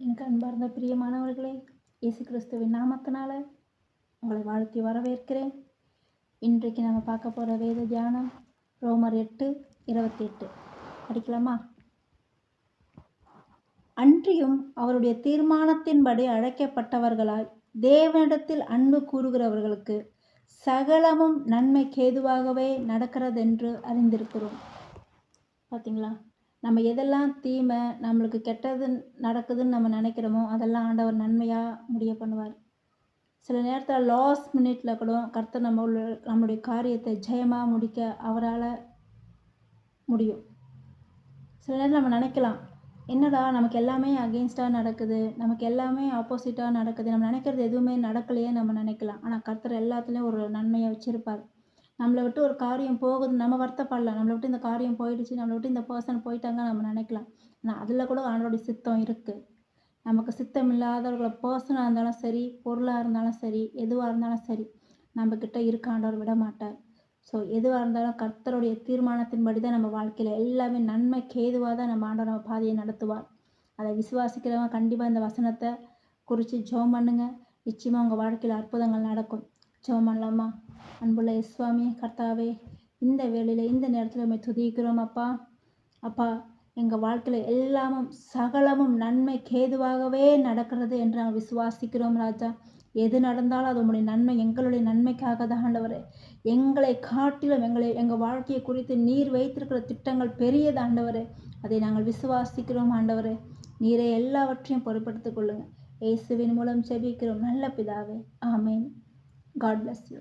எனக்கு அன்பார்ந்த பிரியமானவர்களே, இயேசு கிறிஸ்துவின் நாமத்தினால உங்களை வாழ்த்தி வரவேற்கிறேன். இன்றைக்கு நம்ம பார்க்க போகிற வேத தியானம் ரோமர் 8:28. படிக்கலாமா? அன்றியும் அவருடைய தீர்மானத்தின்படி அழைக்கப்பட்டவர்களாய் தேவனிடத்தில் அன்பு கூறுகிறவர்களுக்கு சகலமும் நன்மைக்கு ஏதுவாகவே நடக்கிறதென்று அறிந்திருக்கிறோம். பார்த்தீங்களா? நம்ம எதெல்லாம் தீமை நம்மளுக்கு கெட்டது நடக்குதுன்னு நம்ம நினைக்கிறோமோ அதெல்லாம் ஆண்டவர் நன்மையாக முடிய பண்ணுவார். சில நேரத்தில் லாஸ்ட் மினிட்ல கூட கர்த்தர் நம்மளுடைய காரியத்தை ஜெயமாக முடிக்க அவரால் முடியும். சில நேரம் நம்ம நினைக்கலாம், என்னடா நமக்கு எல்லாமே அகெயின்ஸ்டாக நடக்குது, நமக்கு எல்லாமே ஆப்போசிட்டாக நடக்குது, நம்ம நினைக்கிறது எதுவுமே நடக்கலையே நம்ம நினைக்கலாம். ஆனால் கர்த்தர் எல்லாத்துலேயும் ஒரு நன்மையை வச்சுருப்பார். நம்மளை விட்டு ஒரு காரியம் போகுது, நம்ம வருத்தப்படலாம், நம்மளை விட்டு இந்த காரியம் போயிடுச்சு, நம்மளை விட்டு இந்த பர்சன் போயிட்டாங்க நம்ம நினைக்கலாம். ஆனால் அதில் கூட ஆண்டவருடைய சித்தம் இருக்குது. நமக்கு சித்தம் இல்லாதவர்களை பர்சனாக இருந்தாலும் சரி, பொருளாக இருந்தாலும் சரி, எதுவாக இருந்தாலும் சரி, நம்மக்கிட்ட இருக்க ஆண்டவர் விட மாட்டார். ஸோ எதுவாக இருந்தாலும் கர்த்தருடைய தீர்மானத்தின்படி தான் நம்ம வாழ்க்கையில் எல்லாமே நன்மைக்கு ஏதுவாக தான் நம்ம ஆண்டவர் நம்ம பாதையை நடத்துவார். அதை விசுவாசிக்கிறவங்க கண்டிப்பாக இந்த வசனத்தை குறித்து ஜெபம் பண்ணுங்க. நிச்சயமாக உங்கள் வாழ்க்கையில் அற்புதங்கள் நடக்கும். ஜெபம் பண்ணலாமா? அன்புள்ள இயேசுவாமி கர்த்தாவே, இந்த வேளையில் இந்த நேரத்தில் நம்ம துதிக்கிறோம் அப்பா. அப்பா, எங்கள் வாழ்க்கையில் எல்லாமும் சகலமும் நன்மைக்கு ஏதுவாகவே நடக்கிறது என்று நாங்கள் விசுவாசிக்கிறோம் ராஜா. எது நடந்தாலும் அது உங்களுடைய நன்மை, எங்களுடைய நன்மைக்காக தான் ஆண்டவரே. எங்களை காட்டிலும் எங்கள் வாழ்க்கையை குறித்து நீர் வைத்திருக்கிற திட்டங்கள் பெரியது ஆண்டவரே. அதை நாங்கள் விசுவாசிக்கிறோம் ஆண்டவரே. நீரே எல்லாவற்றையும் பொறுப்படுத்திக் கொள்ளுங்கள். இயேசுவின் மூலம் ஜெபிக்கிறோம் நல்ல பிதாவே. ஆமேன். God bless you.